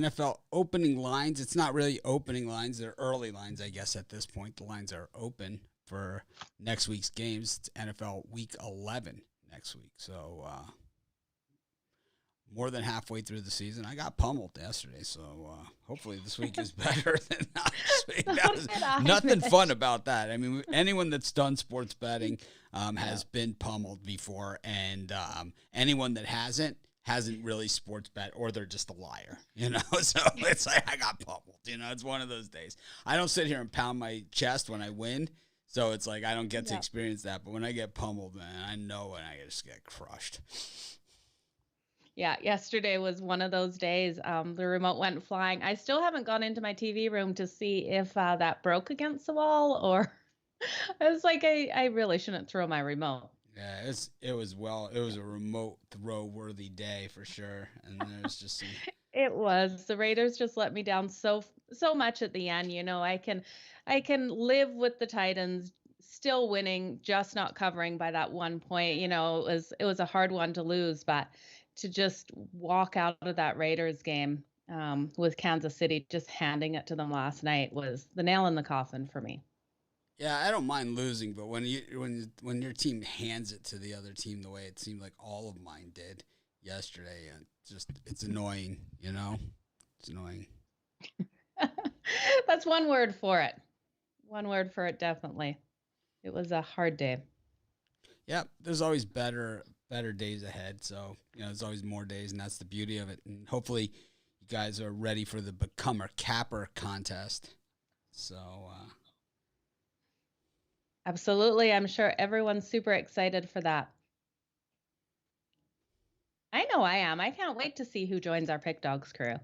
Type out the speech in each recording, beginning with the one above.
NFL opening lines. It's not really opening lines. They're early lines, I guess, at this point. The lines are open for next week's games. It's NFL Week 11 next week. So more than halfway through the season. I got pummeled yesterday, so hopefully this week is better than last week. That was nothing fun about that. I mean, anyone that's done sports betting has been pummeled before, and anyone that hasn't really sports bet, or they're just a liar, So it's like I got pummeled, It's one of those days. I don't sit here and pound my chest when I win, so it's like I don't get to experience that. But when I get pummeled, man, I know when I just get crushed. Yeah, yesterday was one of those days. The remote went flying. I still haven't gone into my TV room to see if that broke against the wall, or I was like, I really shouldn't throw my remote. Yeah, it was a remote throw worthy day for sure, and there's just some... It was. The Raiders just let me down so much at the end. I can live with the Titans still winning, just not covering by that 1 point. It was a hard one to lose, but to just walk out of that Raiders game with Kansas City just handing it to them last night was the nail in the coffin for me. Yeah, I don't mind losing, but when your team hands it to the other team the way it seemed like all of mine did yesterday, it's annoying, It's annoying. That's one word for it. One word for it, definitely. It was a hard day. Yeah, there's always better days ahead. So, there's always more days, and that's the beauty of it. And hopefully you guys are ready for the Becomer Capper contest. So, absolutely. I'm sure everyone's super excited for that. I know I am. I can't wait to see who joins our Pick Dogs crew.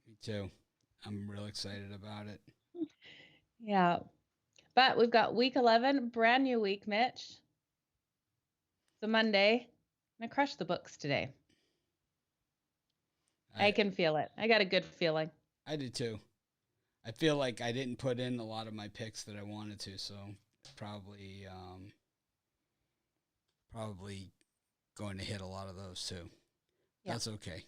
Me too. I'm real excited about it. Yeah. But we've got week 11, brand new week, Mitch. It's a Monday. I'm going to crush the books today. I can feel it. I got a good feeling. I do too. I feel like I didn't put in a lot of my picks that I wanted to, so probably going to hit a lot of those too. Yeah. That's okay.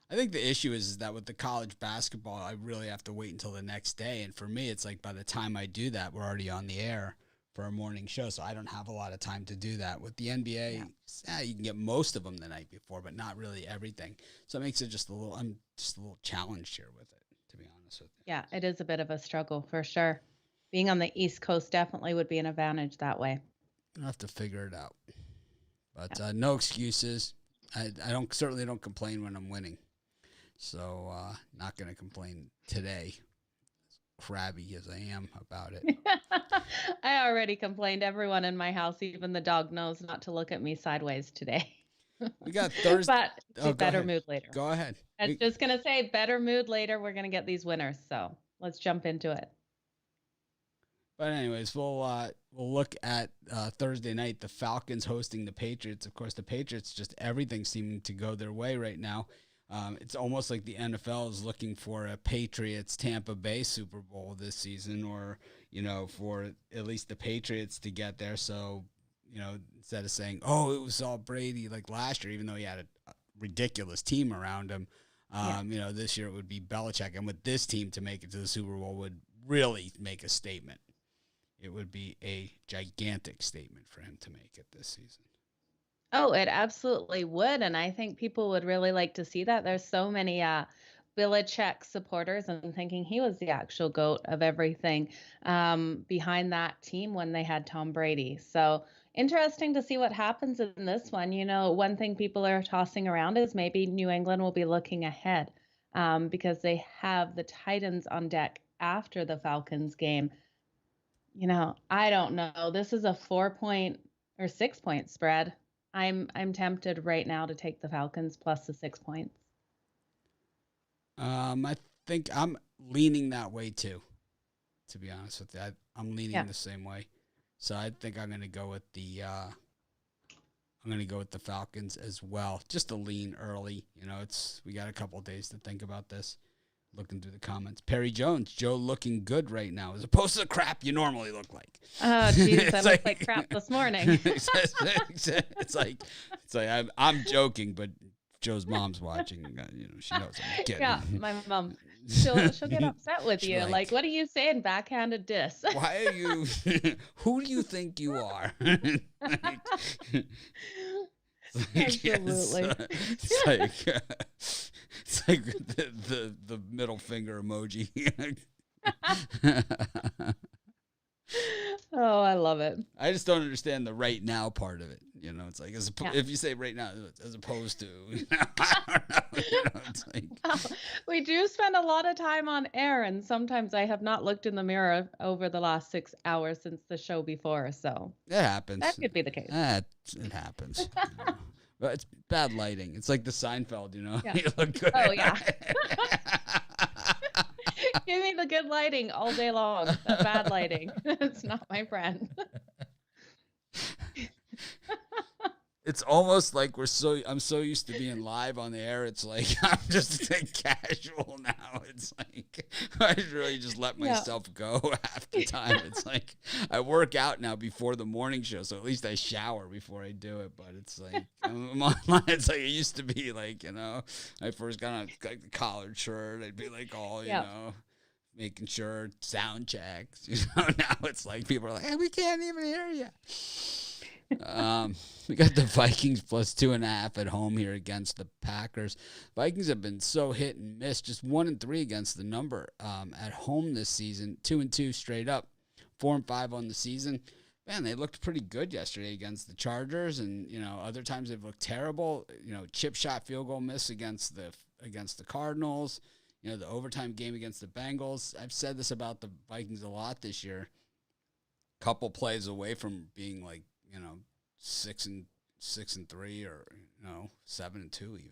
I think the issue is that with the college basketball, I really have to wait until the next day. And for me, it's like by the time I do that, we're already on the air for a morning show. So I don't have a lot of time to do that. With the NBA, you can get most of them the night before, but not really everything. So it makes it I'm just a little challenged here with it, to be honest with you. Yeah, it is a bit of a struggle for sure. Being on the East Coast definitely would be an advantage that way. I'll have to figure it out. But no excuses. I certainly don't complain when I'm winning. So not going to complain today, as crabby as I am about it. I already complained. Everyone in my house, even the dog, knows not to look at me sideways today. We got Thursday. But better mood later. Go ahead. I was just going to say better mood later. We're going to get these winners. So let's jump into it. But anyways, we'll look at Thursday night, the Falcons hosting the Patriots. Of course, the Patriots, just everything seeming to go their way right now. It's almost like the NFL is looking for a Patriots-Tampa Bay Super Bowl this season, or, for at least the Patriots to get there. So, instead of saying, oh, it was all Brady like last year, even though he had a ridiculous team around him, this year it would be Belichick. And with this team to make it to the Super Bowl would really make a statement. It would be a gigantic statement for him to make it this season. Oh, it absolutely would. And I think people would really like to see that. There's so many Belichick supporters and thinking he was the actual GOAT of everything behind that team when they had Tom Brady. So interesting to see what happens in this one. One thing people are tossing around is maybe New England will be looking ahead because they have the Titans on deck after the Falcons game. I don't know. This is a 4-point or 6-point spread. I'm tempted right now to take the Falcons plus the 6 points. I think I'm leaning that way too, to be honest with you. I'm leaning the same way. So I think I'm going to go with the Falcons as well, just to lean early. We got a couple of days to think about this. Looking through the comments, Perry Jones, Joe looking good right now, as opposed to the crap you normally look like. Oh, jeez, I look like crap this morning. It's like I'm joking, but Joe's mom's watching, she knows I'm kidding. Yeah, my mom. She'll get upset with She's you. Like, what are you saying? Backhanded diss. Why are you? Who do you think you are? Absolutely. It's like the middle finger emoji. Oh, I love it. I just don't understand the right now part of it. It's like if you say right now as opposed to, I don't know. It's like, Well, we do spend a lot of time on air, and sometimes I have not looked in the mirror over the last 6 hours since the show before, so it happens. that could be the case. It happens. But it's bad lighting. It's like the Seinfeld, Yeah. You look good. Oh, yeah. Give me the good lighting all day long. The bad lighting. It's not my friend. It's almost like I'm so used to being live on the air. It's like I'm just casual now. It's like I really just let myself go half the time. It's like I work out now before the morning show, so at least I shower before I do it. But it's like I'm online. It's like it used to be like, I first got on like the collared shirt. I'd be like all, making sure sound checks. Now it's like people are like, hey, we can't even hear you. We got the Vikings plus 2.5 at home here against the Packers. Vikings have been so hit and miss, just 1-3 against the number at home this season. 2-2 straight up, 4-5 on the season. Man, they looked pretty good yesterday against the Chargers, and other times they've looked terrible. Chip shot field goal miss against the Cardinals. The overtime game against the Bengals. I've said this about the Vikings a lot this year. Couple plays away from being like 6-3 or 7-2 even.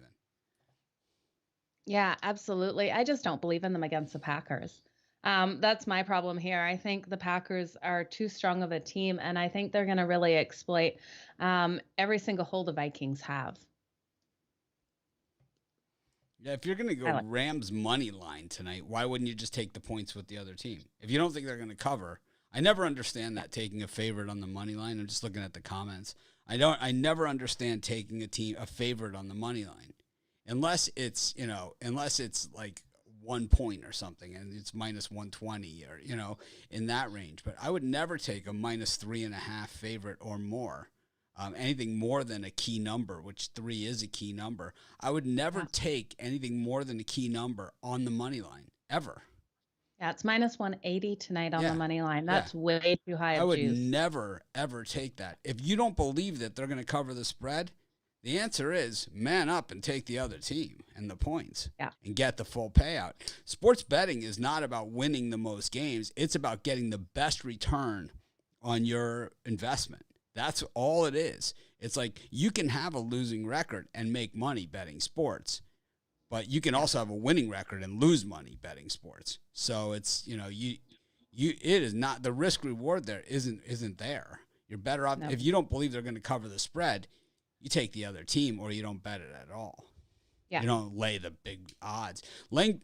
Yeah, absolutely. I just don't believe in them against the Packers. That's my problem here. I think the Packers are too strong of a team, and I think they're going to really exploit every single hole the Vikings have. Yeah, if you're going to go Rams money line tonight, why wouldn't you just take the points with the other team? If you don't think they're going to cover, I never understand that, taking a favorite on the money line. I'm just looking at the comments. I never understand taking a favorite on the money line. Unless it's like 1 point or something and it's minus 120 or, in that range. But I would never take a minus 3.5 favorite or more. Anything more than a key number, which 3 is a key number. I would never take anything more than a key number on the money line, ever. Yeah, it's minus 180 tonight on the money line. That's way too high. I would never, ever take that. If you don't believe that they're going to cover the spread, the answer is man up and take the other team and the points and get the full payout. Sports betting is not about winning the most games. It's about getting the best return on your investment. That's all it is. It's like you can have a losing record and make money betting sports. But you can also have a winning record and lose money betting sports. So it's, it is not, the risk reward there isn't there. You're better off if you don't believe they're going to cover the spread, you take the other team or you don't bet it at all. Yeah. You don't lay the big odds. Laying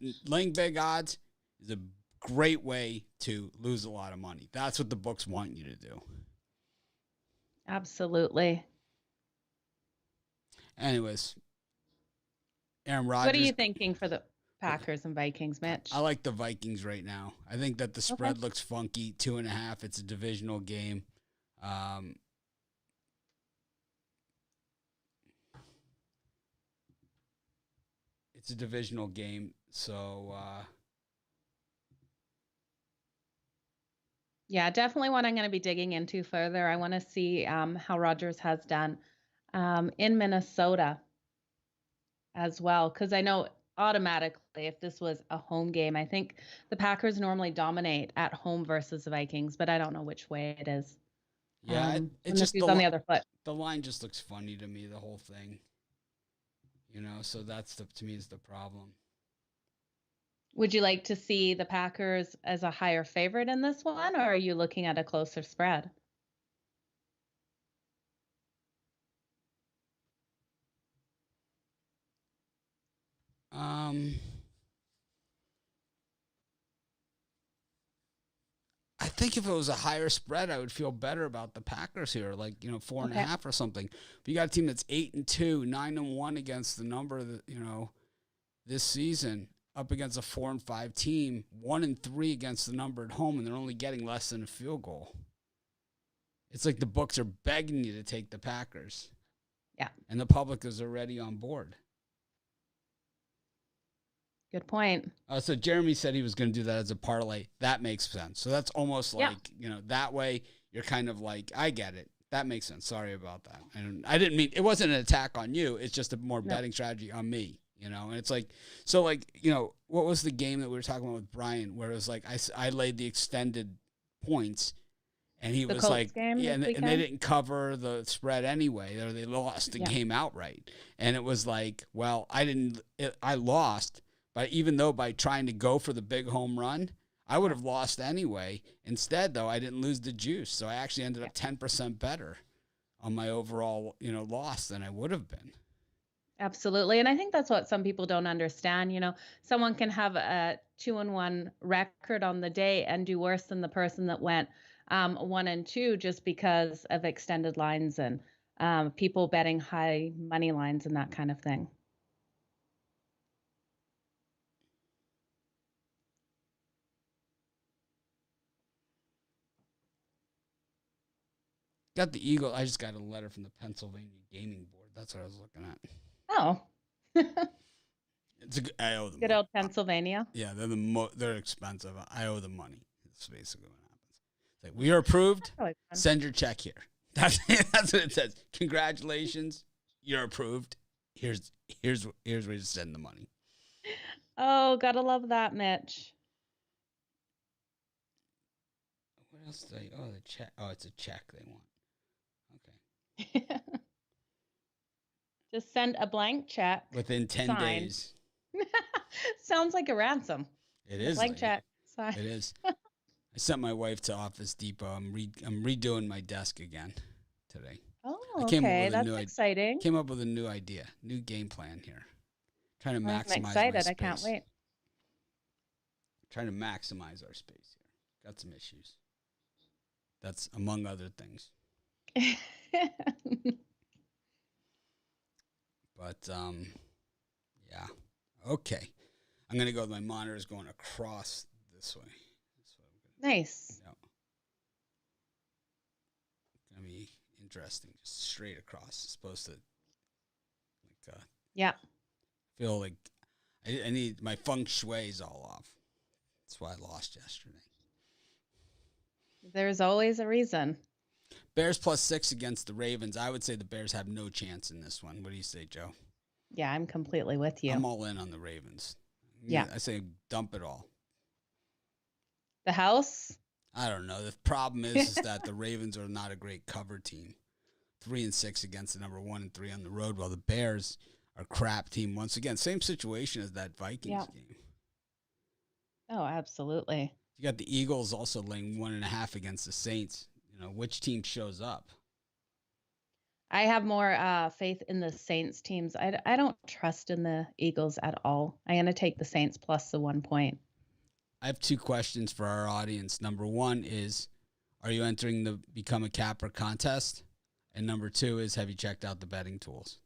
big odds is a great way to lose a lot of money. That's what the books want you to do. Absolutely. Anyways, Aaron Rodgers. What are you thinking for the Packers and Vikings match? I like the Vikings right now. I think that the spread looks funky, 2.5. It's a divisional game. It's a divisional game, so yeah, definitely one I'm going to be digging into further. I want to see how Rodgers has done in Minnesota as well, because I know automatically if this was a home game, I think the Packers normally dominate at home versus the Vikings, but I don't know which way it is. Yeah, it's just on the other foot. The line just looks funny to me, the whole thing. So that's to me is the problem. Would you like to see the Packers as a higher favorite in this one, or are you looking at a closer spread? I think if it was a higher spread, I would feel better about the Packers here, like 4.5 or something. But you got a team that's 8-2, 9-1 against the number that this season, up against a 4-5 team, 1-3 against the number at home, and they're only getting less than a field goal. It's like the books are begging you to take the Packers. Yeah. And the public is already on board. Good point. So Jeremy said he was going to do that as a parlay. That makes sense. So that's almost like, that way you're kind of like, I get it. That makes sense. Sorry about that. And I didn't mean, it wasn't an attack on you. It's just a more betting strategy on me. And it's like, so like, what was the game that we were talking about with Brian where it was like, I laid the extended points and he was Colts like, and they didn't cover the spread anyway, or they lost the game outright. And it was like, well, I lost, but even though by trying to go for the big home run, I would have lost anyway. Instead, though, I didn't lose the juice. So I actually ended up 10% better on my overall, loss than I would have been. Absolutely. And I think that's what some people don't understand. Someone can have a 2-1 record on the day and do worse than the person that went 1-2 just because of extended lines and people betting high money lines and that kind of thing. Got the Eagle. I just got a letter from the Pennsylvania Gaming Board. That's what I was looking at. Oh. I owe them good old Pennsylvania. Yeah, they're expensive. I owe them money. That's basically what happens. It's like, we are approved. Send your check here. That's what it says. Congratulations, you're approved. Here's where you send the money. Oh, gotta love that, Mitch. What else did I? Oh, the check. Oh, it's a check they want. Okay. Just send a blank check. Within 10 days. Sounds like a ransom. It is. Blank check. Signed. It is. I sent my wife to Office Depot. I'm redoing my desk again today. Oh, okay. That's exciting. Came up with a new idea, new game plan here. Trying to maximize I'm excited. my space. I can't wait. Trying to maximize our space here. Got some issues. That's among other things. But, yeah. Okay. I'm going to go with my monitors going across this way. That's what I'm gonna nice. do. It's going to be interesting. Just straight across. It's supposed to, feel like I need my feng shui's all off. That's why I lost yesterday. There's always a reason. Bears +6 against the Ravens. I would say the Bears have no chance in this one. What do you say, Joe? Yeah, I'm completely with you. I'm all in on the Ravens. Yeah. I say dump it all. The house? I don't know. The problem is that the Ravens are not a great cover team. 3-6 against the number 1 and 3 on the road, while the Bears are a crap team. Once again, same situation as that Vikings game. Oh, absolutely. You got the Eagles also laying 1.5 against the Saints. Which team shows up? I have more faith in the Saints teams. I don't trust in the Eagles at all. I'm going to take the Saints plus the 1 point. I have 2 questions for our audience. Number 1 is, are you entering the Become a Capper contest? And number 2 is, have you checked out the betting tools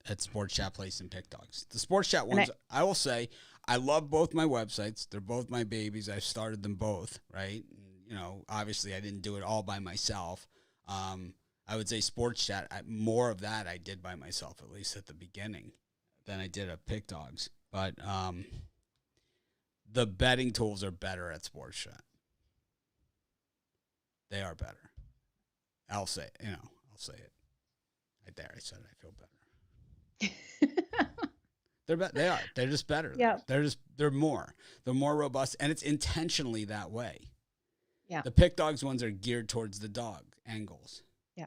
at Sports Chat Place and Pick Dogs? The Sports Chat ones, I will say, I love both my websites. They're both my babies. I've started them both, right? Obviously I didn't do it all by myself. I would say Sports Chat, more of that I did by myself, at least at the beginning, than I did at Pick Dogs. But the betting tools are better at Sports Chat. They are better. I'll say it. I'll say it. Right there, I said I feel better. They are. They're just better. Yeah. They're more robust, and it's intentionally that way. Yeah. The Pick Dogs ones are geared towards the dog angles. Yeah.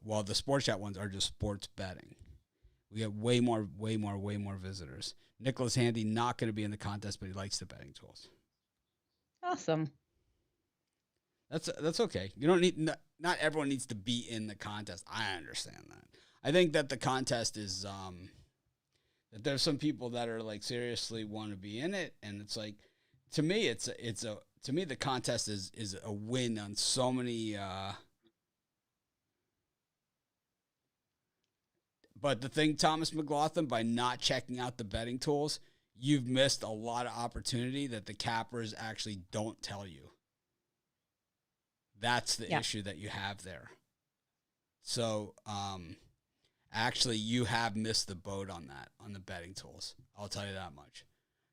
While the Sports Chat ones are just sports betting. We have way more visitors. Nicholas Handy not going to be in the contest, but he likes the betting tools. Awesome. That's okay. You don't need not everyone needs to be in the contest. I understand that. I think that the contest is that there's some people that are like seriously want to be in it, and it's like, to me it's a to me, the contest is a win on so many. But the thing, Thomas McLaughlin, by not checking out the betting tools, you've missed a lot of opportunity that the cappers actually don't tell you. That's the issue that you have there. So, actually, you have missed the boat on that, on the betting tools. I'll tell you that much.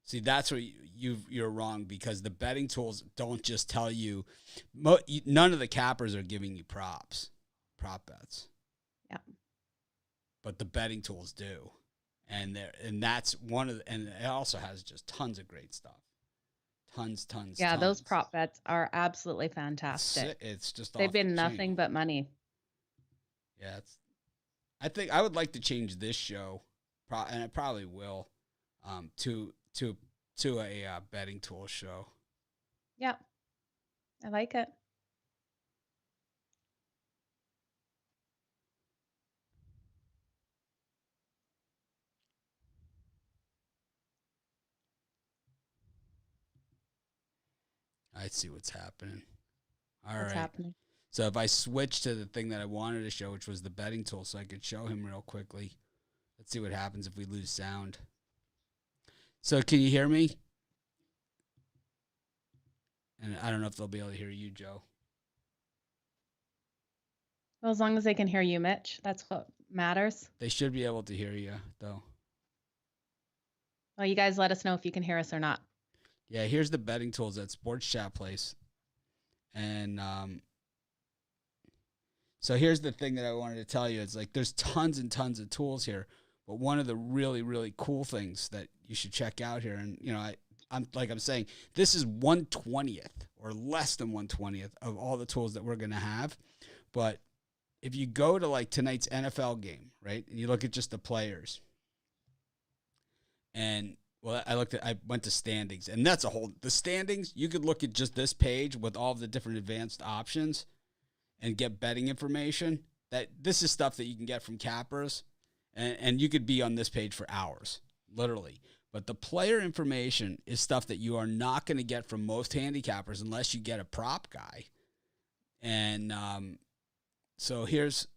See, that's where you're wrong, because the betting tools don't just tell you. None of the cappers are giving you prop bets. Yeah. But the betting tools do, and that's one of and it also has just tons of great stuff. Tons. Yeah, those prop bets are absolutely fantastic. It's just they've been nothing but money. Yeah, I think I would like to change this show, and I probably will, to a betting tool show. Yeah, I like it. I see what's happening. What's happening? So if I switch to the thing that I wanted to show, which was the betting tool, so I could show him real quickly. Let's see what happens if we lose sound. So can you hear me? And I don't know if they'll be able to hear you, Joe. Well, as long as they can hear you, Mitch, that's what matters. They should be able to hear you, though. Well, you guys let us know if you can hear us or not. Yeah, here's the betting tools at Sports Chat Place. And so here's the thing that I wanted to tell you. It's like there's tons and tons of tools here. But one of the really, really cool things that you should check out here, and, I'm saying, this is 1/20th or less than 1/20th of all the tools that we're going to have. But if you go to like tonight's NFL game, right, and you look at just the players, and I went to standings, and that's the standings. You could look at just this page with all of the different advanced options and get betting information. That this is stuff that you can get from cappers, and you could be on this page for hours, literally. But the player information is stuff that you are not going to get from most handicappers unless you get a prop guy. And so here's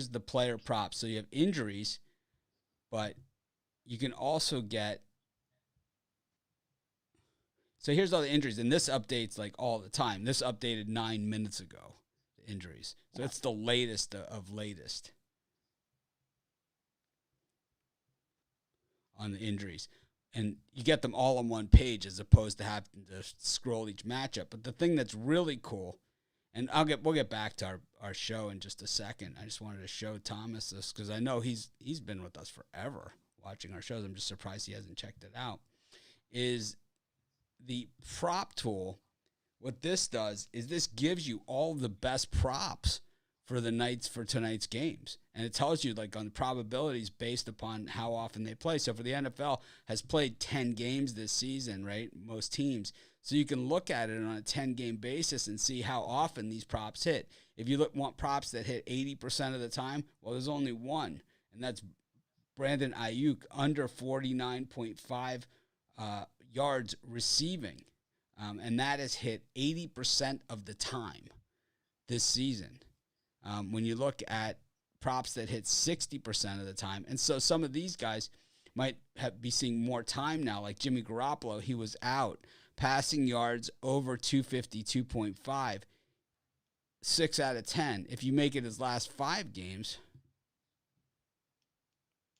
the player props. So you have injuries, but you can also get. So here's all the injuries, and this updates like all the time. This updated 9 minutes ago, the injuries. So it's the latest of latest on the injuries. And you get them all on one page as opposed to having to scroll each matchup. But the thing that's really cool, and we'll get back to our show in just a second. I just wanted to show Thomas this because I know he's been with us forever watching our shows. I'm just surprised he hasn't checked it out. Is the prop tool. What this does is this gives you all the best props for tonight's games. And it tells you like on probabilities based upon how often they play. So for the NFL has played 10 games this season, right? Most teams. So you can look at it on a 10-game basis and see how often these props hit. If you want props that hit 80% of the time, well, there's only one, and that's Brandon Ayuk under 49.5 yards receiving. And that has hit 80% of the time this season. When you look at props that hit 60% of the time. And so some of these guys might be seeing more time now, like Jimmy Garoppolo. He was out. Passing yards over 252.5, 6 out of 10. If you make it his last 5 games,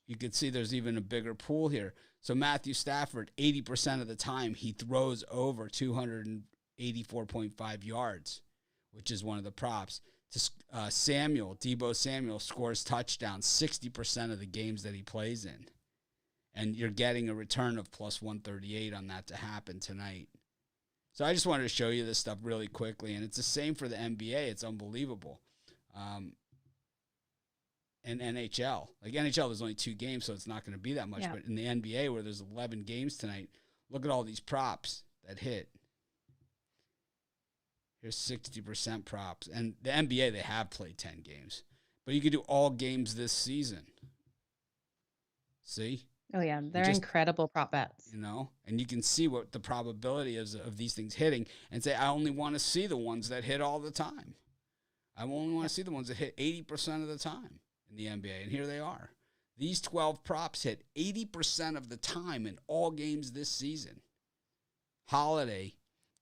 you can see there's even a bigger pool here. So Matthew Stafford, 80% of the time, he throws over 284.5 yards, which is one of the props. Debo Samuel scores touchdowns 60% of the games that he plays in. And you're getting a return of plus 138 on that to happen tonight. So I just wanted to show you this stuff really quickly. And it's the same for the NBA. It's unbelievable. And NHL. Like NHL, there's only 2 games, so it's not going to be that much. Yeah. But in the NBA, where there's 11 games tonight, look at all these props that hit. Here's 60% props. And the NBA, they have played 10 games. But you could do all games this season. See? Oh yeah, And they're just, incredible prop bets. and you can see what the probability is of these things hitting and say, I only want to see the ones that hit all the time. I only want to see the ones that hit 80% of the time in the NBA. And here they are. These 12 props hit 80% of the time in all games this season. Holiday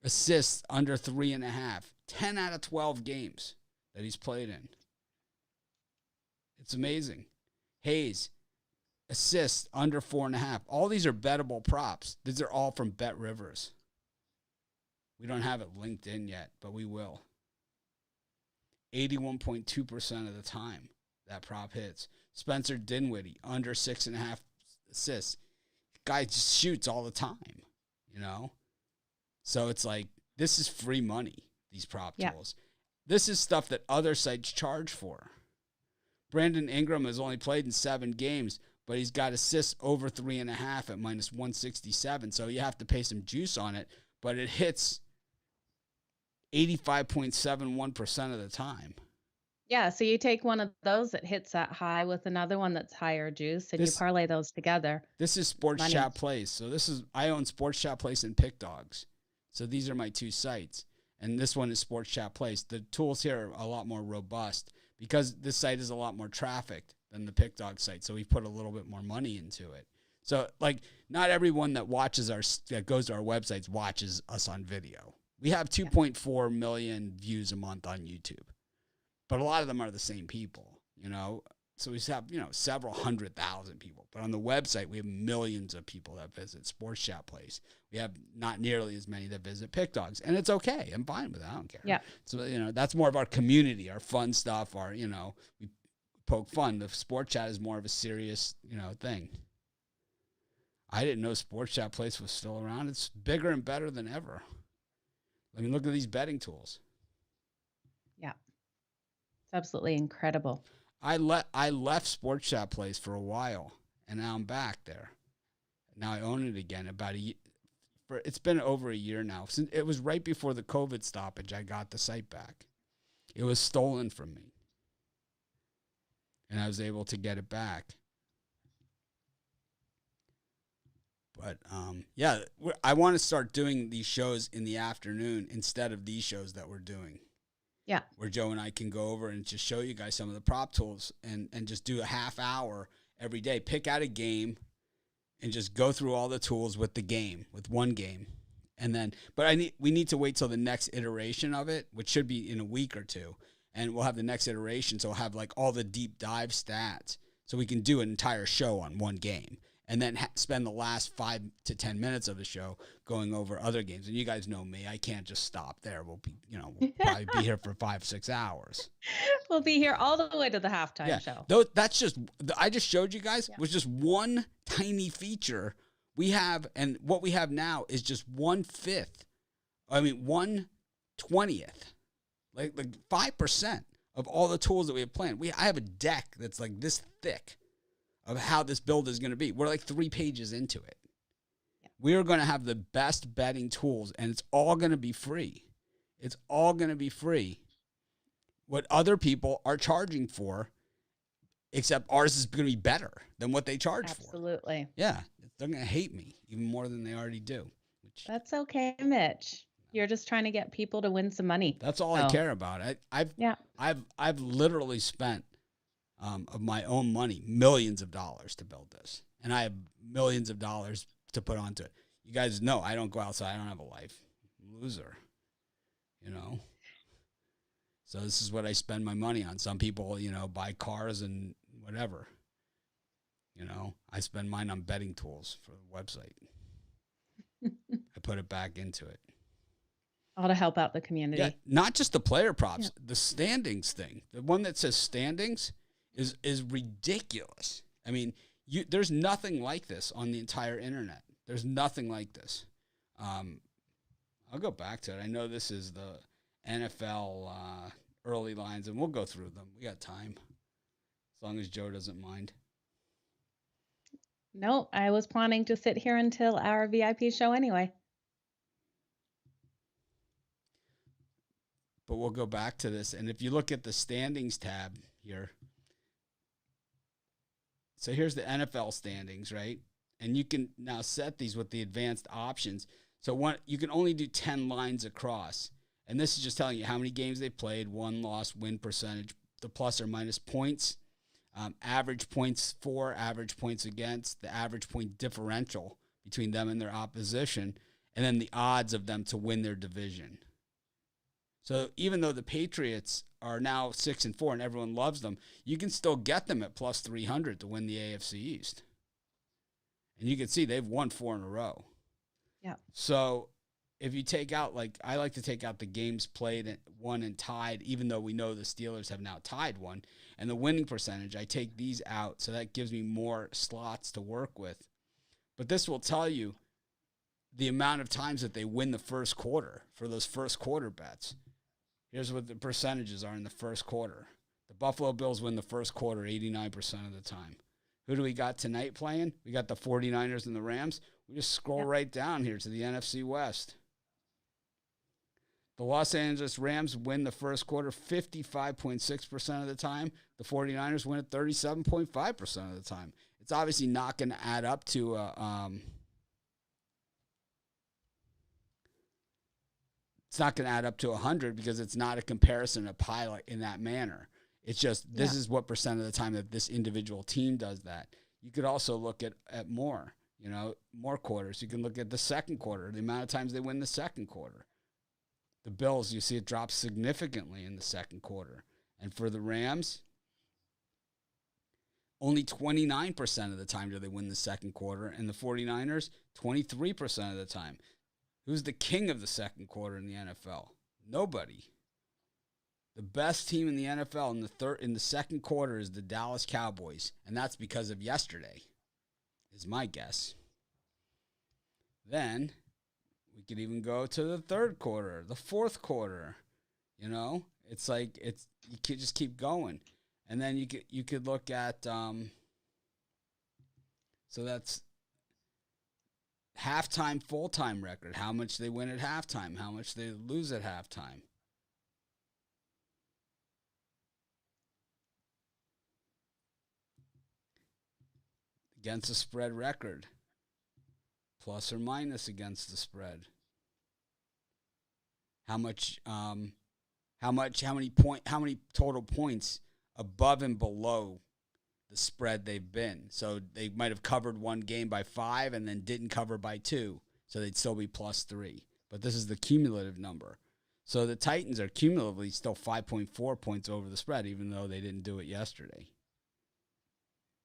assists under 3.5. 10 out of 12 games that he's played in. It's amazing. Hayes, assists under 4.5. All these are bettable props. These are all from Bet Rivers. We don't have it linked in yet, but we will. 81.2% of the time that prop hits. Spencer Dinwiddie, under 6.5 assists. Guy just shoots all the time, So it's like, this is free money, these prop tools. This is stuff that other sites charge for. Brandon Ingram has only played in 7 games, but he's got assists over 3.5 at minus 167. So you have to pay some juice on it, but it hits 85.71% of the time. Yeah, so you take one of those that hits that high with another one that's higher juice, and you parlay those together. This is Sports Chat Place. So I own Sports Chat Place and Pick Dogs. So these are my 2 sites. And this one is Sports Chat Place. The tools here are a lot more robust because this site is a lot more trafficked than the Pick Dog site. So we put a little bit more money into it. So not everyone that goes to our websites watches us on video. We have 2.4 million views a month on YouTube. But a lot of them are the same people, So we have, several 100,000 people. But on the website, we have millions of people that visit Sports Chat Place. We have not nearly as many that visit Pick Dogs. And it's okay. I'm fine with that. I don't care. Yeah. So, that's more of our community, our fun stuff, we poke fun. The Sports Chat is more of a serious, thing. I didn't know Sports Chat Place was still around. It's bigger and better than ever. I mean, look at these betting tools. Yeah. It's absolutely incredible. I left Sports Chat Place for a while, and now I'm back there. Now I own it again. It's been over a year now. Since it was right before the COVID stoppage, I got the site back. It was stolen from me, and I was able to get it back. But I want to start doing these shows in the afternoon instead of these shows that we're doing. Yeah. Where Joe and I can go over and just show you guys some of the prop tools and just do a half hour every day. Pick out a game and just go through all the tools with one game. And then, we need to wait till the next iteration of it, which should be in a week or 2. And we'll have the next iteration. So we'll have all the deep dive stats. So we can do an entire show on one game. And then spend the last 5 to 10 minutes of the show going over other games. And you guys know me; I can't just stop there. We'll probably be here for 5-6 hours. We'll be here all the way to the halftime show. That's I just showed you guys was just one tiny feature we have, and what we have now is just 1/5. 1/20th, like 5% of all the tools that we have planned. I have a deck that's like this thick of how this build is going to be. We're like 3 pages into it. Yeah. We are going to have the best betting tools, and it's all going to be free. It's all going to be free. What other people are charging for, except ours is going to be better than what they charge for. Absolutely. Yeah. They're going to hate me even more than they already do. That's okay, Mitch. You're just trying to get people to win some money. That's all I care about. I've literally spent of my own money, millions of dollars to build this. And I have millions of dollars to put onto it. You guys know I don't go outside. I don't have a life. I'm a loser. So this is what I spend my money on. Some people, buy cars and whatever. I spend mine on betting tools for the website. I put it back into it. All to help out the community. Yeah, not just the player props, the standings thing. The one that says standings is ridiculous. I mean, there's nothing like this on the entire internet. There's nothing like this. I'll go back to it. I know this is the NFL early lines, and we'll go through them. We got time, as long as Joe doesn't mind. No, I was planning to sit here until our VIP show anyway. But we'll go back to this. And if you look at the standings tab here, So here's the NFL standings, right? And you can now set these with the advanced options. So you can only do 10 lines across. And this is just telling you how many games they played, won, lost, win percentage, the plus or minus points, average points for, average points against, the average point differential between them and their opposition, and then the odds of them to win their division. So even though the Patriots are now 6-4 and everyone loves them, you can still get them at plus 300 to win the AFC East. And you can see they've won 4 in a row. Yeah. So if you take out, like, I like to take out the games played and won and tied, even though we know the Steelers have now tied one, and the winning percentage, I take these out. So that gives me more slots to work with. But this will tell you the amount of times that they win the first quarter for those first quarter bets. Here's what the percentages are in the first quarter. The Buffalo Bills win the first quarter 89% of the time. Who do we got tonight playing? We got the 49ers and the Rams. We just scroll right down here to the NFC West. The Los Angeles Rams win the first quarter 55.6% of the time. The 49ers win it 37.5% of the time. It's obviously not going to add up to it's not going to add up to 100 because it's not a comparison of pilot in that manner. It's just this is what percent of the time that this individual team does that. You could also look at more, more quarters. You can look at the second quarter, the amount of times they win the second quarter. The Bills, you see it drops significantly in the second quarter. And for the Rams, only 29% of the time do they win the second quarter. And the 49ers, 23% of the time. Who's the king of the second quarter in the NFL? Nobody. The best team in the NFL in the second quarter is the Dallas Cowboys, and that's because of yesterday, is my guess. Then we could even go to the third quarter, the fourth quarter. It's like you could just keep going, and then you could look at so that's halftime, full-time record, how much they win at halftime, how much they lose at halftime. Against the spread record, plus or minus against the spread. How many total points above and below the spread they've been. So they might have covered one game by 5 and then didn't cover by 2. So they'd still be plus 3. But this is the cumulative number. So the Titans are cumulatively still 5.4 points over the spread, even though they didn't do it yesterday.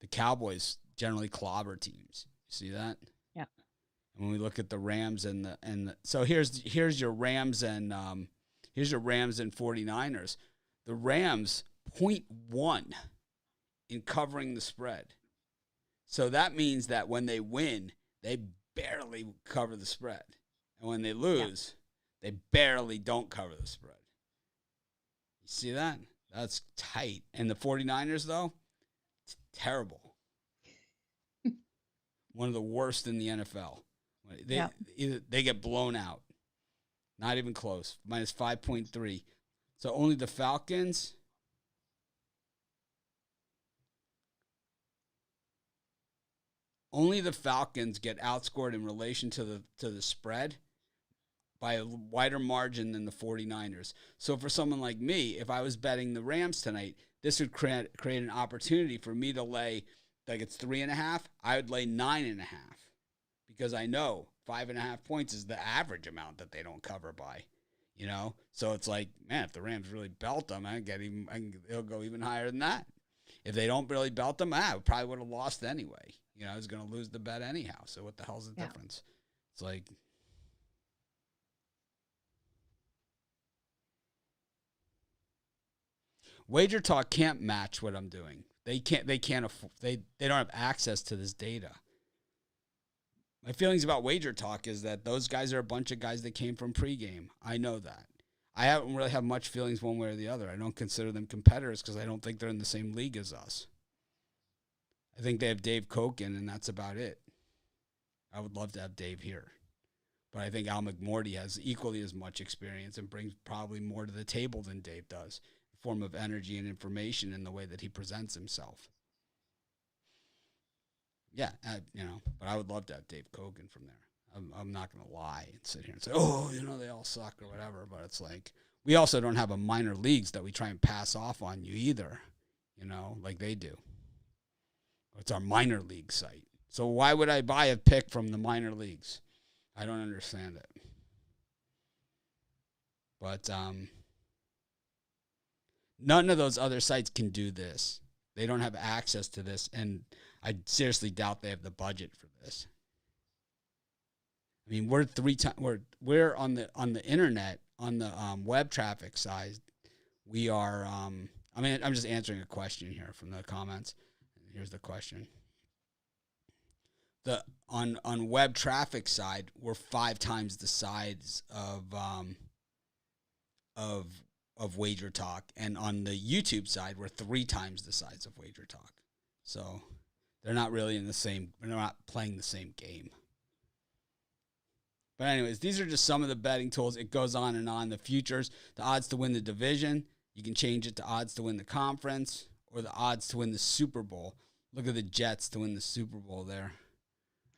The Cowboys generally clobber teams. You see that? Yeah. And when we look at the Rams so here's your Rams and 49ers. The Rams 0.1 in covering the spread. So that means that when they win, they barely cover the spread. And when they lose, they barely don't cover the spread. You see that? That's tight. And the 49ers, though, it's terrible. One of the worst in the NFL. They get blown out. Not even close. Minus 5.3. So only the Falcons... Only the Falcons get outscored in relation to the spread by a wider margin than the 49ers. So for someone like me, if I was betting the Rams tonight, this would create an opportunity for me to lay, like it's 3.5, I would lay 9.5 because I know 5.5 points is the average amount that they don't cover by, So it's like, man, if the Rams really belt them, it'll go even higher than that. If they don't really belt them, I probably would have lost anyway. I was going to lose the bet anyhow. So what the hell's the difference? It's like, Wager Talk can't match what I'm doing. They can't afford, they don't have access to this data. My feelings about Wager Talk is that those guys are a bunch of guys that came from pregame. I know that. I haven't really have much feelings one way or the other. I don't consider them competitors because I don't think they're in the same league as us. I think they have Dave Koken, and that's about it. I would love to have Dave here. But I think Al McMorty has equally as much experience and brings probably more to the table than Dave does, in the form of energy and information in the way that he presents himself. Yeah, but I would love to have Dave Kogan from there. I'm not going to lie and sit here and say, oh, they all suck or whatever. But it's like, we also don't have a minor leagues that we try and pass off on you either, like they do. It's our minor league site. So why would I buy a pick from the minor leagues? I don't understand it. But none of those other sites can do this. They don't have access to this, and I seriously doubt they have the budget for this. I mean, we're on the internet, on the web traffic side. We are. I'm just answering a question here from the comments. Here's the question. On web traffic side, we're 5 times the size of Wager Talk, and on the YouTube side, we're 3 times the size of Wager Talk. So they're not really they're not playing the same game. But anyways, these are just some of the betting tools. It goes on and on. The futures, the odds to win the division. You can change it to odds to win the conference or the odds to win the Super Bowl. Look at the Jets to win the Super Bowl there.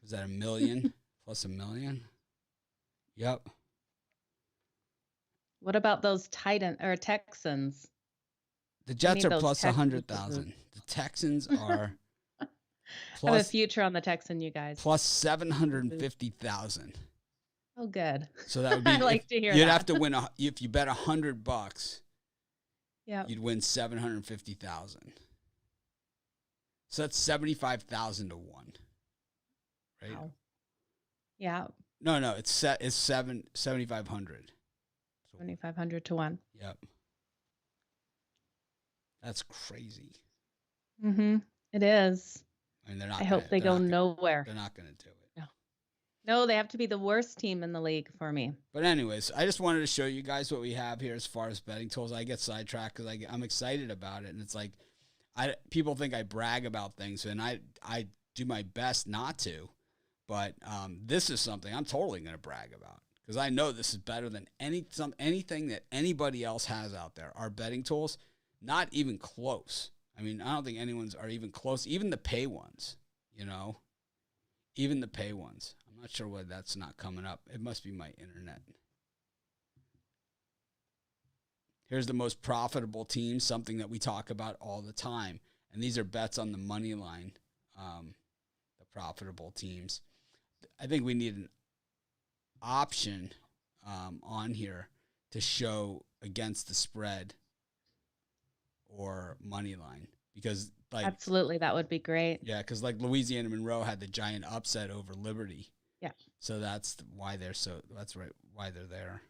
Was that $1 million plus $1 million? Yep. What about those Texans? The Jets are plus 100,000. The Texans are plus. I have a future on the Texan, you guys. Plus 750,000. Oh, good. So that would be. I like to hear that. You'd have to win if you bet $100. Yeah. You'd win 750,000. So that's 75,000 to 1. Right? Wow. Yeah. No, it's 7,500. 7,500 to 1. Yep. That's crazy. It is. I mean, I hope they go nowhere. They're not going to do it. No, they have to be the worst team in the league for me. But anyways, I just wanted to show you guys what we have here as far as betting tools. I get sidetracked because I'm excited about it, and it's like people think I brag about things, and I do my best not to. But this is something I'm totally going to brag about because I know this is better than anything that anybody else has out there. Our betting tools, not even close. I mean, I don't think anyone's are even close. Even the pay ones, even the pay ones. I'm not sure why that's not coming up. It must be my internet. Here's the most profitable teams, something that we talk about all the time. And these are bets on the money line, the profitable teams. I think we need an option on here to show against the spread or money line because absolutely, that would be great. Yeah, because Louisiana Monroe had the giant upset over Liberty. Yeah. So that's why they're why they're there.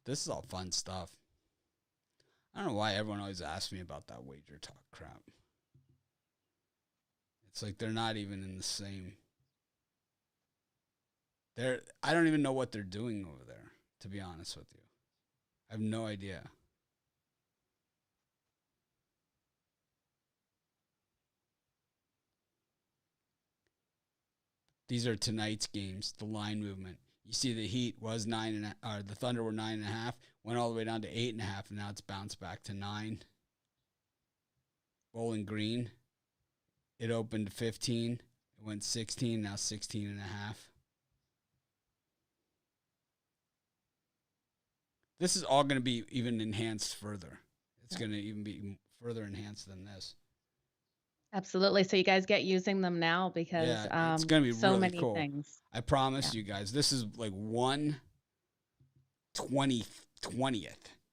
This is all fun stuff. I don't know why everyone always asks me about that Wager Talk crap. It's like they're not even in the same. I don't even know what they're doing over there, to be honest with you. I have no idea. These are tonight's games, the line movement. You see the Heat was 9.5, or the Thunder were 9.5, went all the way down to 8.5, and now it's bounced back to 9. Bowling Green, it opened 15, it went 16, now 16.5. This is all going to be even enhanced further. It's going to even be further enhanced than this. Absolutely. So you guys get using them now because it's going to be so really many cool. things. I promise you guys, this is like 1/20th,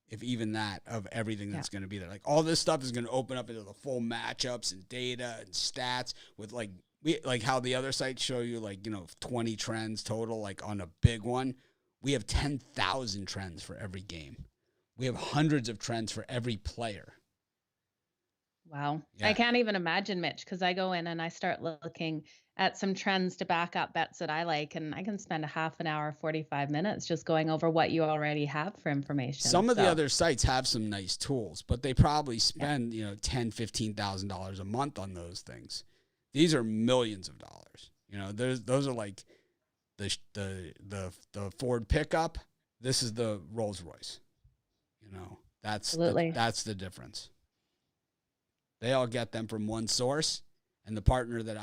if even that, of everything that's going to be there. Like all this stuff is going to open up into the full matchups and data and stats with like how the other sites show you 20 trends total, like on a big one. We have 10,000 trends for every game. We have hundreds of trends for every player. Wow. Yeah. I can't even imagine, Mitch, because I go in and I start looking at some trends to back up bets that I like, and I can spend a half an hour, 45 minutes just going over what you already have for information. Some of the other sites have some nice tools, but they probably spend, $10,000, $15,000 a month on those things. These are millions of dollars. Those are like the Ford pickup. This is the Rolls Royce. That's the difference. They all get them from one source, and the partner that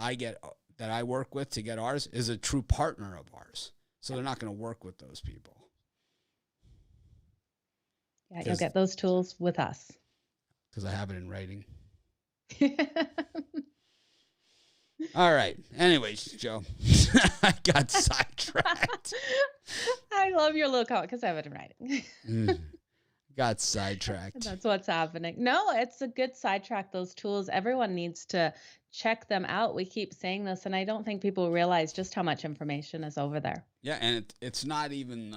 I work with to get ours is a true partner of ours. So they're not going to work with those people. Yeah, you'll get those tools with us. Because I have it in writing. All right. Anyways, Joe, I got sidetracked. I love your little comment because I have it in writing. Got sidetracked. That's what's happening. No, it's a good sidetrack. Those tools, everyone needs to check them out. We keep saying this, and I don't think people realize just how much information is over there. Yeah, and it's not even.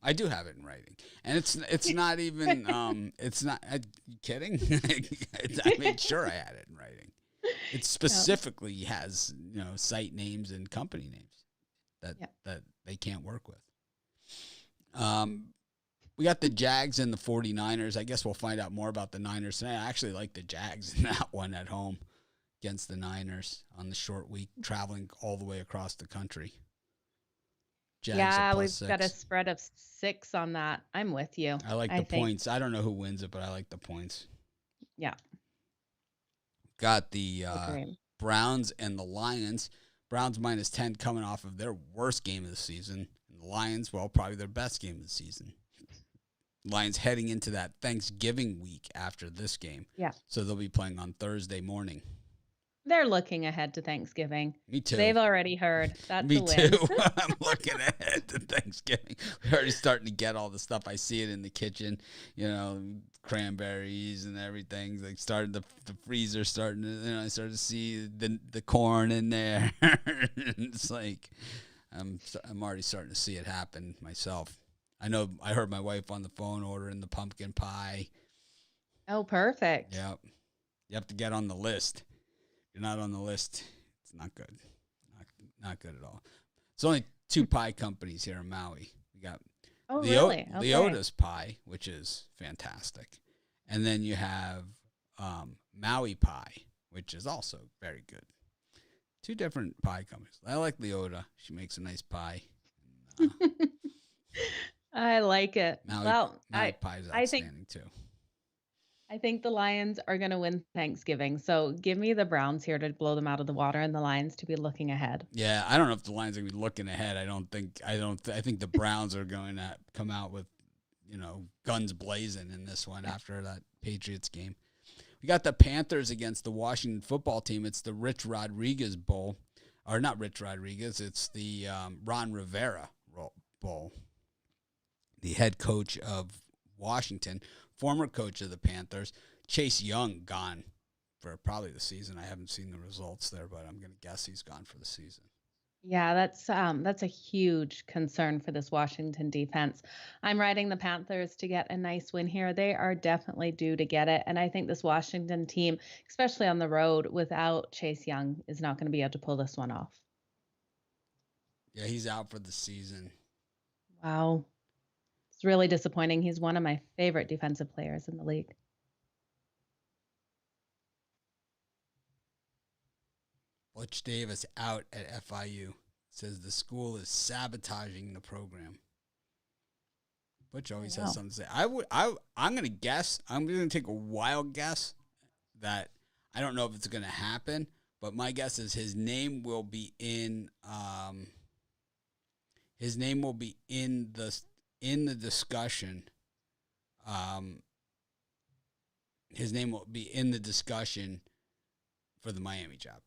I do have it in writing, and it's not even. It's not. Are you kidding? I made sure I had it in writing. It specifically has site names and company names that they can't work with. We got the Jags and the 49ers. I guess we'll find out more about the Niners tonight. I actually like the Jags in that one at home against the Niners on the short week, traveling all the way across the country. Jags we've 6. Got a spread of 6 on that. I'm with you. I like the points. I don't know who wins it, but I like the points. Yeah. Got the Browns and the Lions. Browns -10 coming off of their worst game of the season. And the Lions, well, probably their best game of the season. Lions heading into that Thanksgiving week after this game. Yeah. So they'll be playing on Thursday morning. They're looking ahead to Thanksgiving. Me too. They've already heard. That's Me a win. too. I'm looking ahead to Thanksgiving. We're already starting to get all the stuff. I see it in the kitchen, cranberries and everything. Like started the freezer starting to, I started to see the corn in there. It's like I'm already starting to see it happen myself. I know I heard my wife on the phone ordering the pumpkin pie. Oh, perfect. Yep. You have to get on the list. If you're not on the list, it's not good. Not good at all. It's only 2 pie companies here in Maui. We got Leota's pie, which is fantastic. And then you have Maui pie, which is also very good. 2 different pie companies. I like Leota. She makes a nice pie. I like it. Maui pie is outstanding too. I think the Lions are going to win Thanksgiving. So give me the Browns here to blow them out of the water and the Lions to be looking ahead. Yeah, I don't know if the Lions are going to be looking ahead. I think the Browns are going to come out with, guns blazing in this one after that Patriots game. We got the Panthers against the Washington football team. It's the Rich Rodriguez Bowl. Or not Rich Rodriguez. It's the Ron Rivera Bowl. The head coach of Washington, former coach of the Panthers, Chase Young, gone for probably the season. I haven't seen the results there, but I'm going to guess he's gone for the season. Yeah, that's a huge concern for this Washington defense. I'm riding the Panthers to get a nice win here. They are definitely due to get it. And I think this Washington team, especially on the road without Chase Young, is not going to be able to pull this one off. Yeah, he's out for the season. Wow. It's really disappointing. He's one of my favorite defensive players in the league. Butch Davis out at FIU. Says the school is sabotaging the program. Butch always has something to say. I'm going to guess. I'm going to take a wild guess that I don't know if it's going to happen, but my guess is his name will be in the discussion. His name will be in the discussion for the Miami job.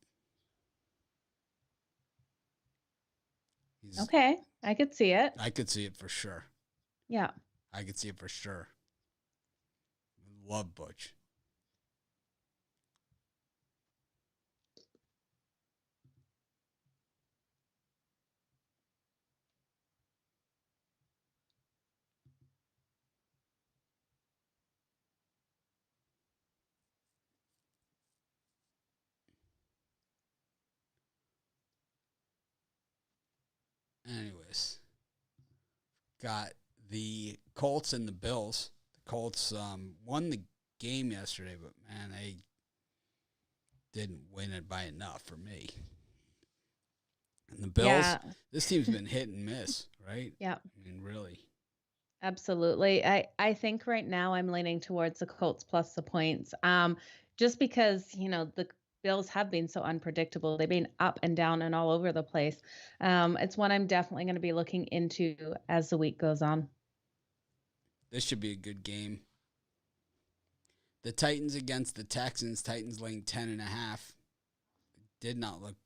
Okay, I could see it. I could see it for sure. Yeah. I could see it for sure. Love Butch. Anyways, got the Colts and the Bills. The Colts won the game yesterday, but man, they didn't win it by enough for me. And the Bills, this team's been hit and miss, right? Yeah. I mean, really. Absolutely. I think right now I'm leaning towards the Colts plus the points. just because, the Bills have been so unpredictable. They've been up and down and all over the place. It's one I'm definitely going to be looking into as the week goes on. This should be a good game. The Titans against the Texans. Titans laying 10.5. Did not look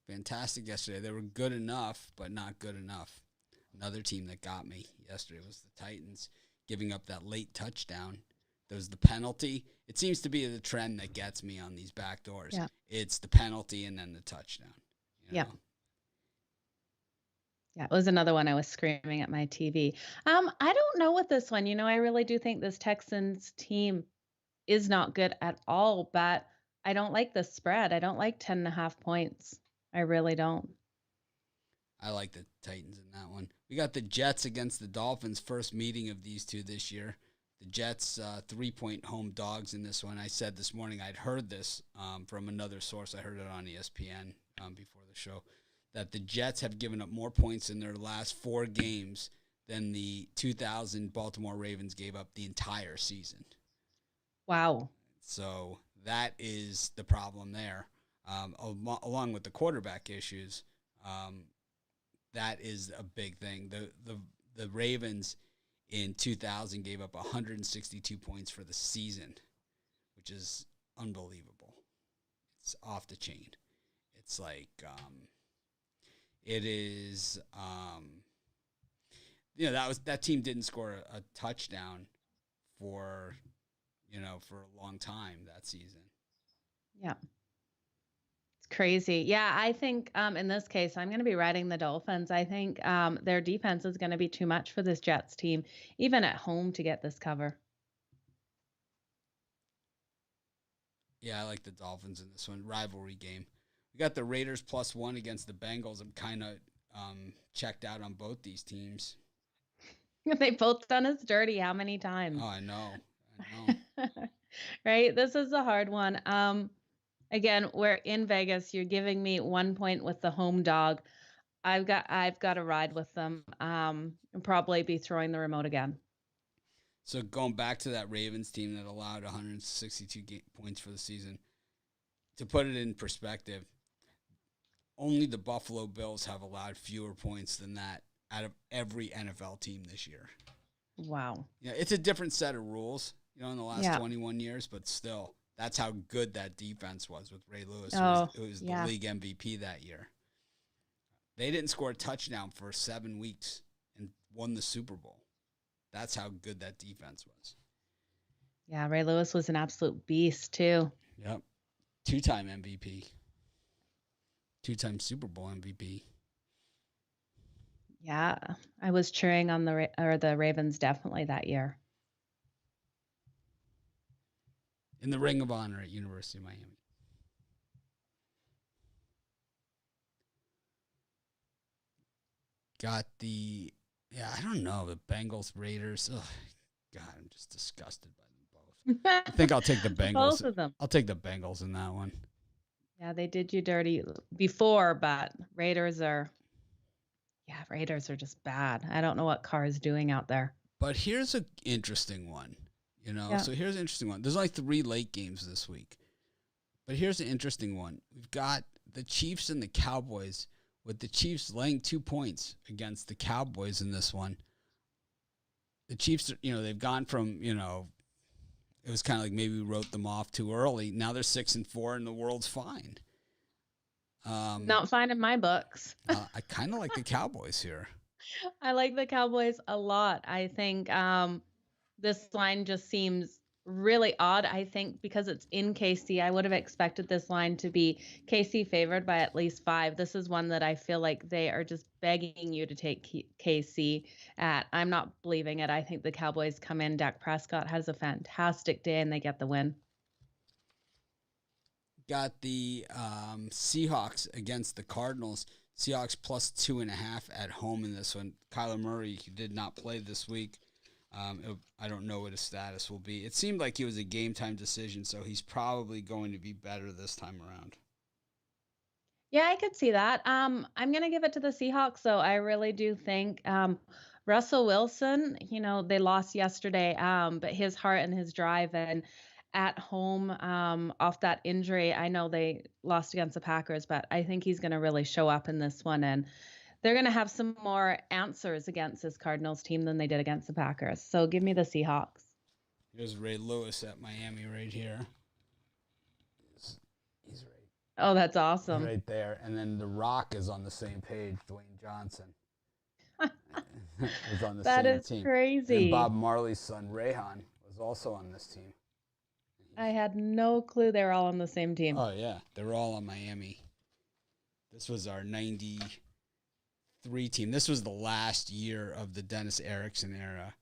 fantastic yesterday. They were good enough, but not good enough. Another team that got me yesterday was the Titans, giving up that late touchdown. There was the penalty. It seems to be the trend that gets me on these back doors. Yeah. It's the penalty and then the touchdown. Yeah. Yeah, it was another one I was screaming at my TV. I don't know with this one. I really do think this Texans team is not good at all, but I don't like the spread. I don't like 10.5 points. I really don't. I like the Titans in that one. We got the Jets against the Dolphins, first meeting of these two this year. The Jets, 3-point home dogs in this one. I said this morning I'd heard this from another source. I heard it on ESPN before the show, that the Jets have given up more points in their last 4 games than the 2000 Baltimore Ravens gave up the entire season. Wow. So that is the problem there, along with the quarterback issues. That is a big thing. The Ravens in 2000 gave up 162 points for the season, which is unbelievable. It's off the chain. It's like it is. That team didn't score a touchdown for a long time that season. Yeah. Crazy. Yeah, I think in this case, I'm going to be riding the Dolphins. I think their defense is going to be too much for this Jets team, even at home, to get this cover. Yeah, I like the Dolphins in this one. Rivalry game. We got the Raiders +1 against the Bengals. I'm kind of checked out on both these teams. They've both done us dirty how many times? Oh, I know. Right? This is a hard one. Again, we're in Vegas. You're giving me 1 point with the home dog. I've got to ride with them. And probably be throwing the remote again. So going back to that Ravens team that allowed 162 points for the season, to put it in perspective, only the Buffalo Bills have allowed fewer points than that out of every NFL team this year. Wow. Yeah, it's a different set of rules, in the last 21 years, but still, that's how good that defense was with Ray Lewis. It was the league MVP that year. They didn't score a touchdown for 7 weeks and won the Super Bowl. That's how good that defense was. Yeah, Ray Lewis was an absolute beast, too. Yep. 2-time MVP. 2-time Super Bowl MVP. Yeah, I was cheering on the Ravens definitely that year. In the Ring of Honor at University of Miami. Got I don't know, the Bengals Raiders. Ugh, God, I'm just disgusted by them both. I think I'll take the Bengals. Both of them. I'll take the Bengals in that one. Yeah, they did you dirty before, but Raiders are just bad. I don't know what Carr is doing out there. But here's an interesting one, So here's an interesting one. There's only 3 late games this week. But here's an interesting one. We've got the Chiefs and the Cowboys, with the Chiefs laying 2 points against the Cowboys in this one. The Chiefs, they've gone from, it was kind of like maybe we wrote them off too early. Now they're 6-4 and the world's fine. Not fine in my books. I kind of like the Cowboys here. I like the Cowboys a lot. I think this line just seems really odd. I think because it's in KC, I would have expected this line to be KC favored by at least 5. This is one that I feel like they are just begging you to take KC at. I'm not believing it. I think the Cowboys come in. Dak Prescott has a fantastic day and they get the win. Got the Seahawks against the Cardinals. Seahawks +2.5 at home in this one. Kyler Murray did not play this week. I don't know what his status will be. It seemed like he was a game-time decision, so he's probably going to be better this time around. Yeah, I could see that. I'm going to give it to the Seahawks, though. I really do think Russell Wilson, they lost yesterday, but his heart and his drive and at home off that injury. I know they lost against the Packers, but I think he's going to really show up in this one. And they're going to have some more answers against this Cardinals team than they did against the Packers. So give me the Seahawks. Here's Ray Lewis at Miami right here. He's Oh, that's awesome. right there. And then The Rock is on the same page, Dwayne Johnson. was on the That same is team. crazy. And Bob Marley's son, Rayhan, was also on this team. I had no clue they were all on the same team. Oh, yeah. They were all on Miami. This was our 93 team. This was the last year of the Dennis Erickson era.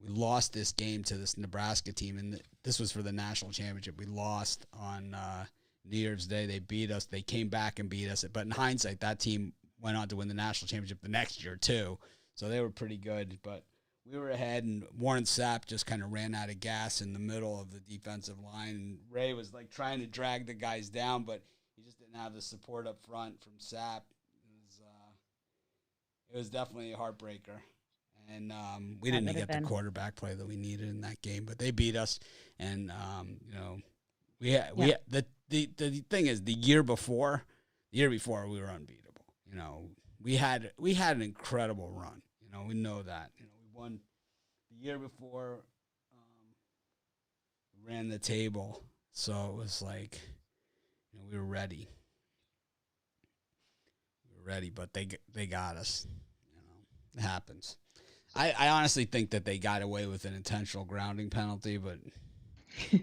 We lost this game to this Nebraska team, and this was for the national championship. We lost on New Year's Day. They beat us. They came back and beat us. But in hindsight, that team went on to win the national championship the next year, too. So they were pretty good. But we were ahead, and Warren Sapp just kind of ran out of gas in the middle of the defensive line. And Ray was like trying to drag the guys down, but he just didn't have the support up front from Sapp. It was definitely a heartbreaker. And we didn't get the quarterback play that we needed in that game, but they beat us. And we had the thing is, the year before we were unbeatable. We had an incredible run. We know that. We won the year before. We ran the table, so it was like we were ready. But they got us. It happens. I honestly think that they got away with an intentional grounding penalty, but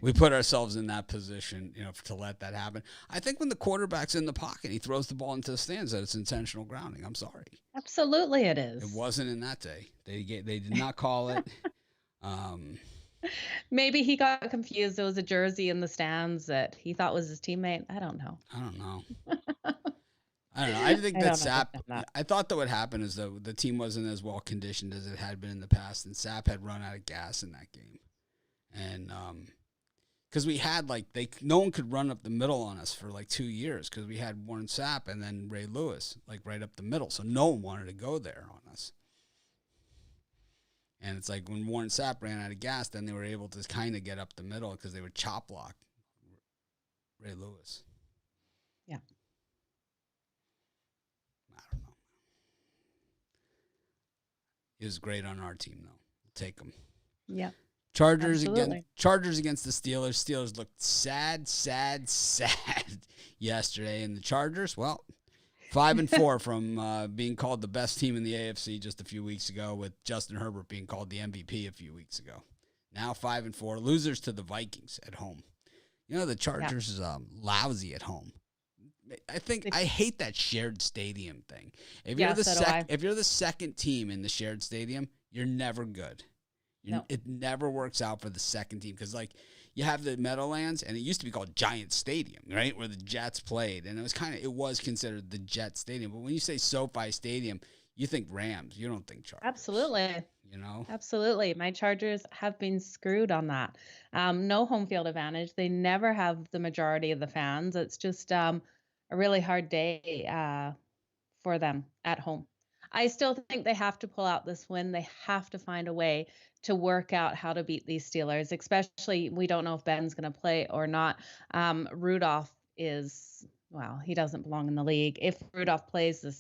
we put ourselves in that position, to let that happen. I think when the quarterback's in the pocket, he throws the ball into the stands, that it's intentional grounding. I'm sorry. Absolutely, it is. It wasn't in that day. They did not call it. Maybe he got confused. It was a jersey in the stands that he thought was his teammate. I don't know. I think that Sapp. I thought that what happened is that the team wasn't as well conditioned as it had been in the past, and Sapp had run out of gas in that game, and because we had no one could run up the middle on us for 2 years because we had Warren Sapp and then Ray Lewis right up the middle, so no one wanted to go there on us. And it's like when Warren Sapp ran out of gas, then they were able to kind of get up the middle because they would chop block Ray Lewis. Yeah. He was great on our team, though. We'll take him. Yeah. Chargers against the Steelers. Steelers looked sad yesterday. And the Chargers, 5-4 from being called the best team in the AFC just a few weeks ago, with Justin Herbert being called the MVP a few weeks ago. Now 5-4. Losers to the Vikings at home. The Chargers is lousy at home. I hate that shared stadium thing. If you're the second team in the shared stadium, you're never good. It never works out for the second team because you have the Meadowlands, and it used to be called Giant Stadium, right, where the Jets played, and it was considered the Jet Stadium. But when you say SoFi Stadium, you think Rams. You don't think Chargers. Absolutely. Absolutely. My Chargers have been screwed on that. No home field advantage. They never have the majority of the fans. It's just a really hard day for them at home. I still think they have to pull out this win. They have to find a way to work out how to beat these Steelers, especially we don't know if Ben's going to play or not. Rudolph he doesn't belong in the league. If Rudolph plays, the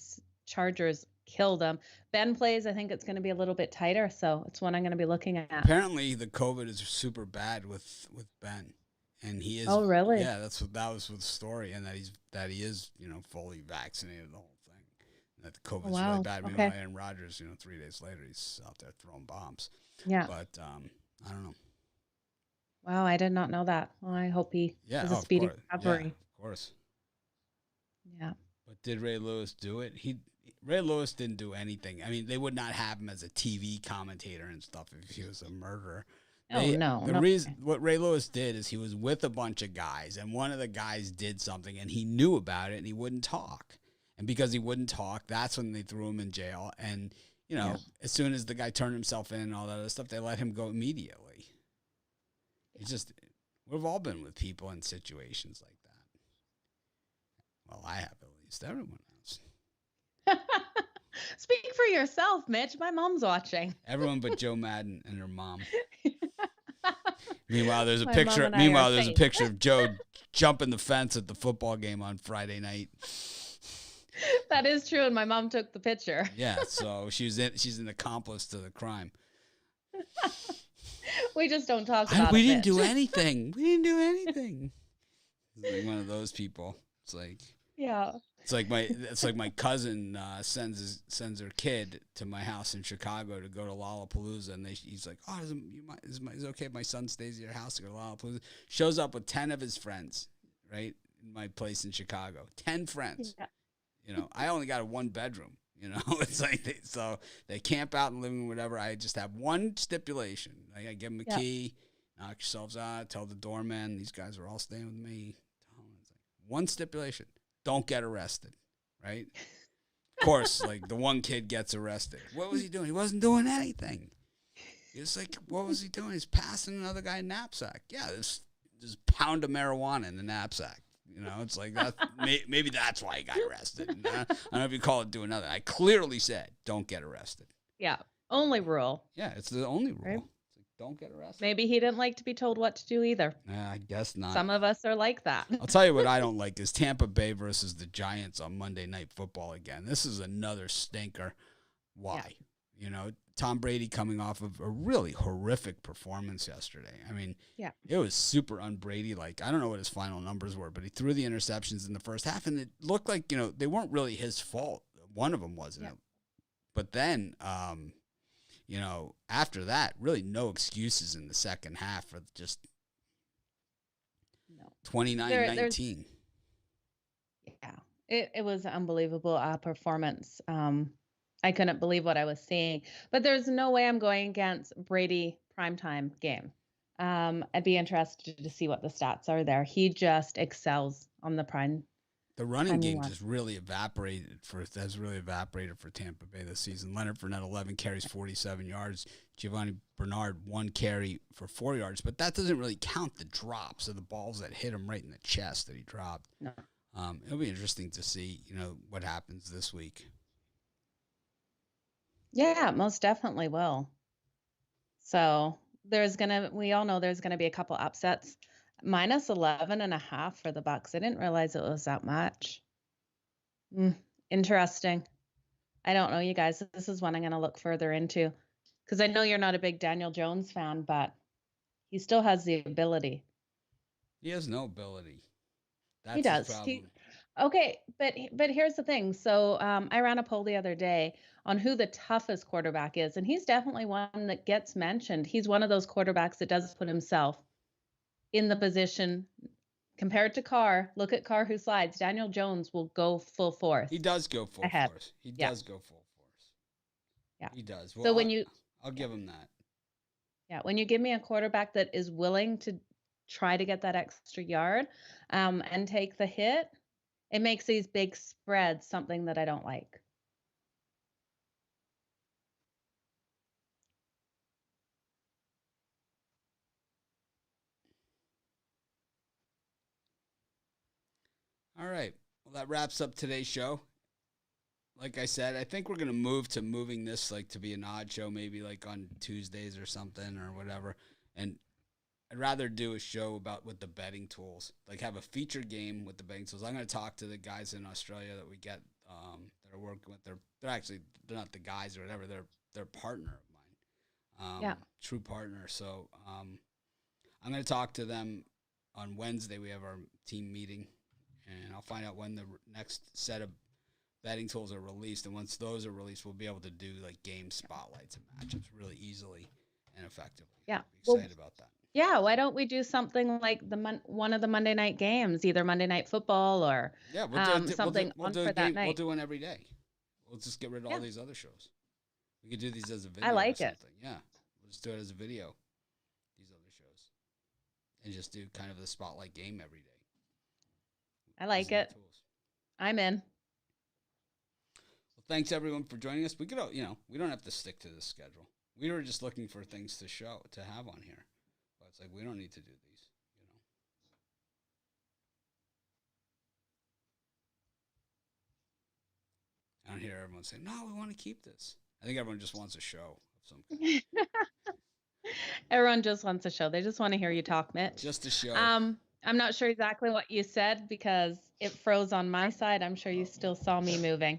Chargers kill them. Ben plays, I think it's going to be a little bit tighter, so it's one I'm going to be looking at. Apparently, the COVID is super bad with Ben. And he is. Oh, really? Yeah, that was the story, and that he is fully vaccinated, the whole thing. And that the COVID's really bad. Meanwhile, Aaron Rodgers, 3 days later, he's out there throwing bombs. Yeah. But I don't know. Wow, I did not know that. Well, I hope he has a speedy recovery. Yeah, of course. Yeah. But did Ray Lewis do it? Ray Lewis didn't do anything. I mean, they would not have him as a TV commentator and stuff if he was a murderer. What Ray Lewis did is he was with a bunch of guys, and one of the guys did something, and he knew about it, and he wouldn't talk. And because he wouldn't talk, that's when they threw him in jail. And, as soon as the guy turned himself in and all that other stuff, they let him go immediately. It's just, we've all been with people in situations like that. Well, I have at least. Everyone has. Speak for yourself, Mitch. My mom's watching. Everyone but Joe Madden and her mom. Meanwhile, there's a My mom picture. and I are Meanwhile, there's a same. picture of Joe jumping the fence at the football game on Friday night. That is true, and my mom took the picture. Yeah, so she's an accomplice to the crime. We just don't talk about it. We didn't do anything. We didn't do anything. It's like one of those people. It's like Yeah. It's like my cousin sends her kid to my house in Chicago to go to Lollapalooza, and he's like, "Oh, is it okay if my son stays at your house to go to Lollapalooza?" Shows up with 10 of his friends, right, in my place in Chicago. 10 friends. Yeah. You know, I only got a 1-bedroom. You know, it's like they camp out in the living room, whatever. I just have one stipulation. I give them a key. Knock yourselves out. Tell the doorman these guys are all staying with me. One stipulation. Don't get arrested, right? Of course, like the one kid gets arrested. What was he doing? He wasn't doing anything. He was like, what was he doing? He's passing another guy a knapsack. Yeah, there's a pound of marijuana in the knapsack. You know, it's like that. Maybe that's why he got arrested. I don't know if you call it doing nothing. I clearly said, don't get arrested. Yeah, only rule. Yeah, it's the only rule. Right? Don't get arrested. Maybe he didn't like to be told what to do either. I guess not. Some of us are like that. I'll tell you what I don't like is Tampa Bay versus the Giants on Monday Night Football again. This is another stinker. Why? Yeah. You know, Tom Brady coming off of a really horrific performance yesterday. I mean, it was super un-Brady. Like, I don't know what his final numbers were, but he threw the interceptions in the first half, and it looked like, you know, they weren't really his fault. One of them wasn't. Yeah. But then, you know, after that, really no excuses in the second half for just 29-19. Yeah, it was an unbelievable performance. I couldn't believe what I was seeing. But there's no way I'm going against Brady primetime game. I'd be interested to see what the stats are there. He just excels on the prime. The running game just really evaporated for Tampa Bay this season. Leonard Fournette, 11 carries, 47 yards. Giovanni Bernard, 1 carry for 4 yards. But that doesn't really count the drops of the balls that hit him right in the chest that he dropped. No. It'll be interesting to see, you know, what happens this week. Yeah, most definitely will. So we all know there's going to be a couple upsets. Minus 11.5 for the Bucks. I didn't realize it was that much. Interesting. I don't know, you guys. This is one I'm going to look further into because I know you're not a big Daniel Jones fan, but he still has the ability. He has no ability. That's he does. His problem. Okay, but here's the thing. So I ran a poll the other day on who the toughest quarterback is, and he's definitely one that gets mentioned. He's one of those quarterbacks that does put himself in the position compared to Carr. Look at Carr who slides. Daniel Jones will go full force. He does go full force. He does go full force. Yeah. He does. Well, so I'll give him that. Yeah, when you give me a quarterback that is willing to try to get that extra yard and take the hit, it makes these big spreads something that I don't like. All right. Well, that wraps up today's show. Like I said, I think we're going to moving this like to be an odd show, maybe like on Tuesdays or something or whatever. And I'd rather do a show with the betting tools, like have a featured game with the betting tools. I'm going to talk to the guys in Australia that we get that are working with. They're not the guys or whatever. They're a partner of mine. True partner. So I'm going to talk to them on Wednesday. We have our team meeting. And I'll find out when the next set of betting tools are released. And once those are released, we'll be able to do like game spotlights and matchups really easily and effectively. Yeah. I'm excited about that. Yeah. Why don't we do something like one of the Monday night games, either Monday Night Football or something on for that night? We'll do one every day. We'll just get rid of all these other shows. We could do these as a video. I like it. Yeah. We'll just do it as a video, these other shows. And just do kind of the spotlight game every day. I like it. I'm in. Well, thanks everyone for joining us. We could, we don't have to stick to this schedule. We were just looking for things to have on here, but it's like we don't need to do these. I don't hear everyone saying, "No, we want to keep this." I think everyone just wants a show of some kind. Everyone just wants a show. They just want to hear you talk, Mitch. Just a show. I'm not sure exactly what you said because it froze on my side. I'm sure you still saw me moving.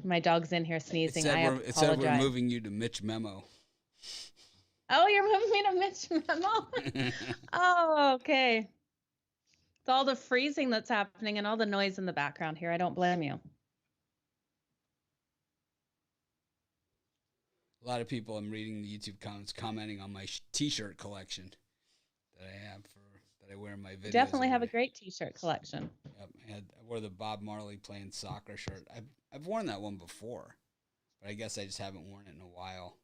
My dog's in here sneezing. It said we're moving you to Mitch Memo. Oh, you're moving me to Mitch Memo? Oh, okay. It's all the freezing that's happening and all the noise in the background here. I don't blame you. A lot of people, I'm reading the YouTube comments, commenting on my T-shirt collection that I wear in my videos. Definitely have a great T-shirt collection. Yep, I wore the Bob Marley playing soccer shirt. I've worn that one before, but I guess I just haven't worn it in a while.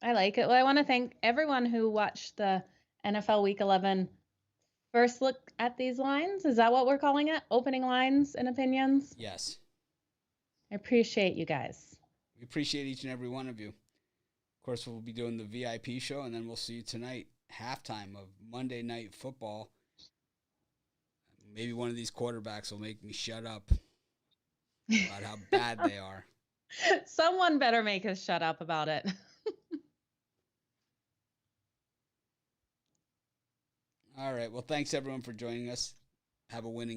I like it. Well, I want to thank everyone who watched the NFL Week 11 first look at these lines. Is that what we're calling it? Opening lines and opinions? Yes. I appreciate you guys. We appreciate each and every one of you. Of course, we'll be doing the VIP show, and then we'll see you tonight, halftime of Monday Night Football. Maybe one of these quarterbacks will make me shut up about how bad they are. Someone better make us shut up about it. All right. Well, thanks, everyone, for joining us. Have a winning